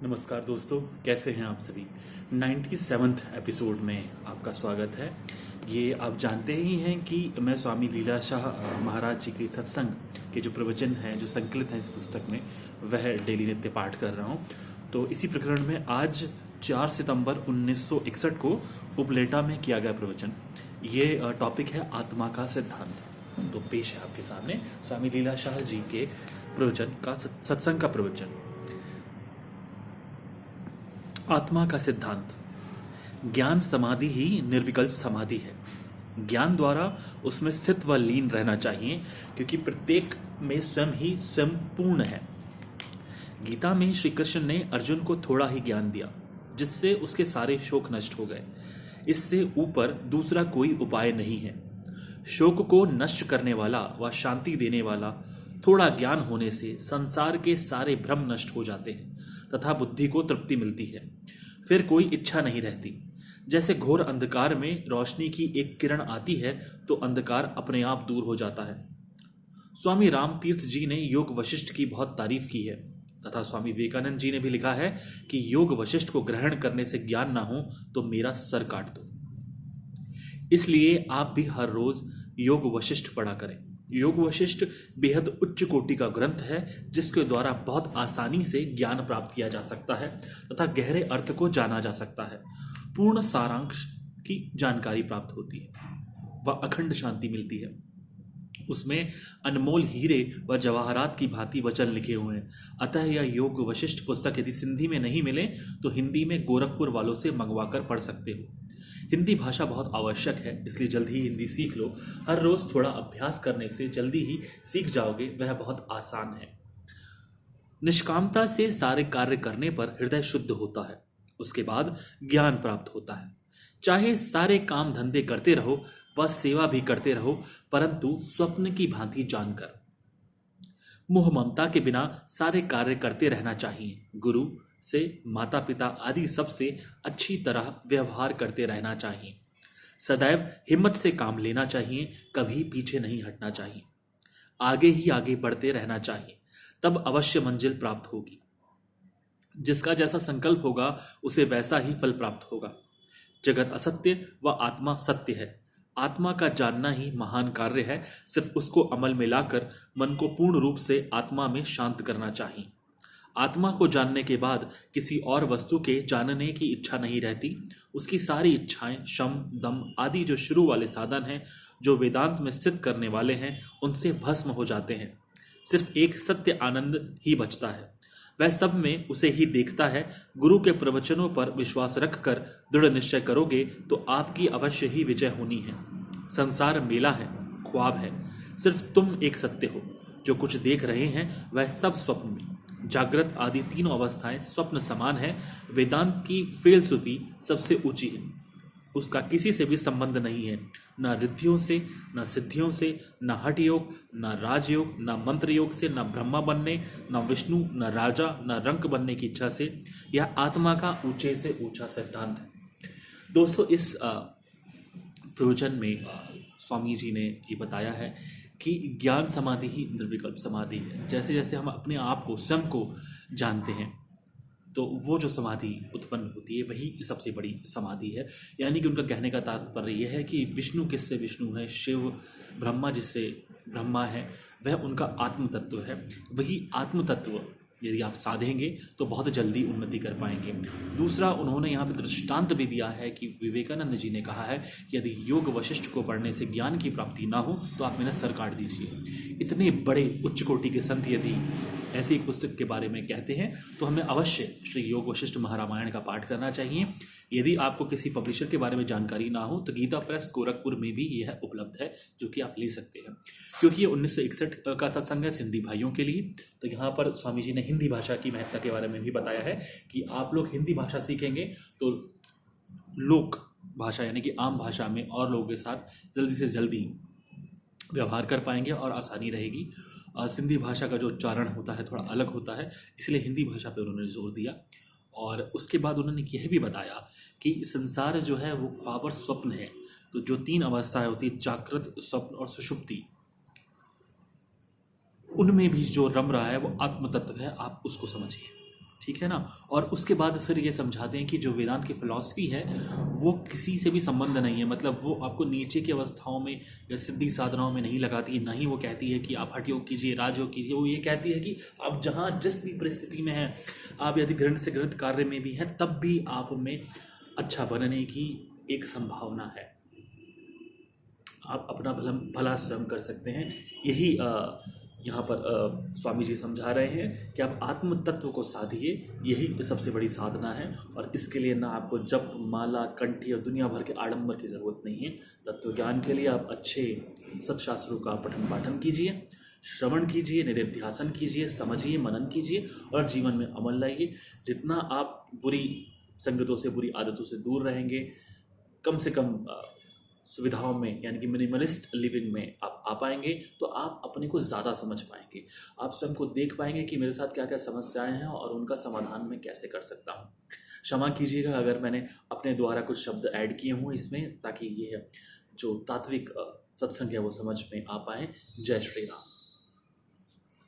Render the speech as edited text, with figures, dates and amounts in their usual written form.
नमस्कार दोस्तों, कैसे हैं आप सभी। 97th एपिसोड में आपका स्वागत है। ये आप जानते ही हैं कि मैं स्वामी लीलाशाह महाराज जी के सत्संग के जो प्रवचन हैं, जो संकलित हैं इस पुस्तक में, वह डेली नित्य पाठ कर रहा हूँ। तो इसी प्रकरण में आज 4 सितंबर 1961 को उपलेटा में किया गया प्रवचन। ये टॉपिक है आत्मा का सिद्धांत। तो पेश है आपके सामने स्वामी लीलाशाह जी के प्रवचन का सत्संग का प्रवचन। आत्मा का सिद्धांत। ज्ञान समाधि ही निर्विकल्प समाधि है। ज्ञान द्वारा उसमें स्थित व लीन रहना चाहिए, क्योंकि प्रत्येक में स्वयं ही स्वयं पूर्ण है। गीता में श्री कृष्ण ने अर्जुन को थोड़ा ही ज्ञान दिया, जिससे उसके सारे शोक नष्ट हो गए। इससे ऊपर दूसरा कोई उपाय नहीं है। शोक को नष्ट करने वाला व शांति देने वाला थोड़ा ज्ञान होने से संसार के सारे भ्रम नष्ट हो जाते हैं तथा बुद्धि को तृप्ति मिलती है। फिर कोई इच्छा नहीं रहती। जैसे घोर अंधकार में रोशनी की एक किरण आती है तो अंधकार अपने आप दूर हो जाता है। स्वामी राम तीर्थ जी ने योग वशिष्ठ की बहुत तारीफ की है तथा स्वामी विवेकानंद जी ने भी लिखा है कि योग वशिष्ठ को ग्रहण करने से ज्ञान ना हो तो मेरा सर काट दो। इसलिए आप भी हर रोज योग वशिष्ठ पढ़ा करें। योग वशिष्ठ बेहद उच्च कोटि का ग्रंथ है, जिसके द्वारा बहुत आसानी से ज्ञान प्राप्त किया जा सकता है तथा गहरे अर्थ को जाना जा सकता है। पूर्ण सारांश की जानकारी प्राप्त होती है व अखंड शांति मिलती है। उसमें अनमोल हीरे व जवाहरात की भांति वचन लिखे हुए हैं। अतः यह योग वशिष्ठ पुस्तक यदि सिंधी में नहीं मिले तो हिंदी में गोरखपुर वालों से मंगवा कर पढ़ सकते हो। हिंदी भाषा बहुत आवश्यक है, इसलिए जल्दी ही हिंदी सीख लो। हर रोज थोड़ा अभ्यास करने से जल्दी ही सीख जाओगे। वह बहुत आसान है। निष्कामता से सारे कार्य करने पर हृदय शुद्ध होता है। उसके बाद ज्ञान प्राप्त होता है। चाहे सारे काम धंधे करते रहो व सेवा भी करते रहो, परंतु स्वप्न की भांति जानकर। मोह ममता के बिना सारे कार्य करते रहना चाहिए। गुरु से, माता पिता आदि सबसे अच्छी तरह व्यवहार करते रहना चाहिए। सदैव हिम्मत से काम लेना चाहिए, कभी पीछे नहीं हटना चाहिए। आगे ही आगे बढ़ते रहना चाहिए, तब अवश्य मंजिल प्राप्त होगी। जिसका जैसा संकल्प होगा उसे वैसा ही फल प्राप्त होगा। जगत असत्य व आत्मा सत्य है। आत्मा का जानना ही महान कार्य है। सिर्फ उसको अमल में लाकर मन को पूर्ण रूप से आत्मा में शांत करना चाहिए। आत्मा को जानने के बाद किसी और वस्तु के जानने की इच्छा नहीं रहती। उसकी सारी इच्छाएं, शम, दम आदि जो शुरू वाले साधन हैं, जो वेदांत में स्थित करने वाले हैं, उनसे भस्म हो जाते हैं। सिर्फ एक सत्य आनंद ही बचता है। वह सब में उसे ही देखता है। गुरु के प्रवचनों पर विश्वास रखकर दृढ़ निश्चय करोगे तो आपकी अवश्य ही विजय होनी है। संसार मेला है, ख्वाब है। सिर्फ तुम एक सत्य हो। जो कुछ देख रहे हैं वह सब स्वप्न में। जागृत आदि तीनों अवस्थाएं स्वप्न समान है। वेदांत की फिलसफी सबसे ऊंची है। उसका किसी से भी संबंध नहीं है, न रिद्धियों से, न सिद्धियों से, न हठ योग, न राजयोग, न मंत्र योग से, न ब्रह्मा बनने, न विष्णु, न राजा, न रंक बनने की इच्छा से। यह आत्मा का ऊंचे से ऊंचा सिद्धांत है। दोस्तों, इस प्रवचन में स्वामी जी ने ये बताया है कि ज्ञान समाधि ही निर्विकल्प समाधि है। जैसे जैसे हम अपने आप को, स्वयं को जानते हैं, तो वो जो समाधि उत्पन्न होती है वही सबसे बड़ी समाधि है। यानी कि उनका कहने का तात्पर्य यह है कि विष्णु किससे विष्णु है, शिव, ब्रह्मा जिससे ब्रह्मा है, वह उनका आत्म तत्व है। वही आत्म तत्व यदि आप साधेंगे तो बहुत जल्दी उन्नति कर पाएंगे। दूसरा, उन्होंने यहाँ पे दृष्टांत भी दिया है कि विवेकानंद जी ने कहा है कि यदि योग वशिष्ठ को पढ़ने से ज्ञान की प्राप्ति ना हो तो आप मेरा सर काट दीजिए। इतने बड़े उच्च कोटि के संत यदि ऐसी एक पुस्तक के बारे में कहते हैं तो हमें अवश्य श्री योग वशिष्ठ महारामायण का पाठ करना चाहिए। यदि आपको किसी पब्लिशर के बारे में जानकारी ना हो तो गीता प्रेस गोरखपुर में भी यह उपलब्ध है, जो कि आप ले सकते हैं। क्योंकि ये 1961 का सत्संग है सिंधी भाइयों के लिए, तो यहाँ पर स्वामी जी ने हिंदी भाषा की महत्ता के बारे में भी बताया है कि आप लोग हिंदी भाषा सीखेंगे तो लोक भाषा यानी कि आम भाषा में और लोगों के साथ जल्दी से जल्दी व्यवहार कर पाएंगे और आसानी रहेगी। सिंधी भाषा का जो उच्चारण होता है थोड़ा अलग होता है, इसलिए हिंदी भाषा पर उन्होंने जोर दिया। और उसके बाद उन्होंने यह भी बताया कि संसार जो है वो ख्वाब और स्वप्न है। तो जो तीन अवस्थाएं होती है, जागृत, स्वप्न और सुषुप्ति, उनमें भी जो रम रहा है वो आत्म तत्व है। आप उसको समझिए। ठीक है ना। और उसके बाद फिर ये समझाते हैं कि जो वेदांत की फिलॉसफी है वो किसी से भी संबंध नहीं है, मतलब वो आपको नीचे की अवस्थाओं में या सिद्धि साधनाओं में नहीं लगाती है, ना ही वो कहती है कि आप हठ योग कीजिए, राजयोग कीजिए। वो ये कहती है कि आप जहाँ जिस भी परिस्थिति में हैं, आप यदि घृण से घृणित कार्य में भी हैं, तब भी आप में अच्छा बनने की एक संभावना है। आप अपना भला स्वयं कर सकते हैं। यही यहाँ पर स्वामी जी समझा रहे हैं कि आप आत्म तत्व को साधिए, यही सबसे बड़ी साधना है। और इसके लिए ना आपको जप, माला, कंठी और दुनिया भर के आडंबर की ज़रूरत नहीं है। तत्व ज्ञान के लिए आप अच्छे सत्शास्त्रों का पठन पाठन कीजिए, श्रवण कीजिए, निधिध्यासन कीजिए, समझिए, मनन कीजिए और जीवन में अमल लाइए। जितना आप बुरी संगतों से, बुरी आदतों से दूर रहेंगे, कम से कम सुविधाओं में यानी कि मिनिमलिस्ट लिविंग में आप आ पाएंगे, तो आप अपने को ज़्यादा समझ पाएंगे। आप स्वयं को देख पाएंगे कि मेरे साथ क्या क्या समस्याएं हैं और उनका समाधान मैं कैसे कर सकता हूँ। क्षमा कीजिएगा अगर मैंने अपने द्वारा कुछ शब्द ऐड किए हों इसमें, ताकि ये जो तात्विक सत्संग है वो समझ में आ पाए। जय श्री राम।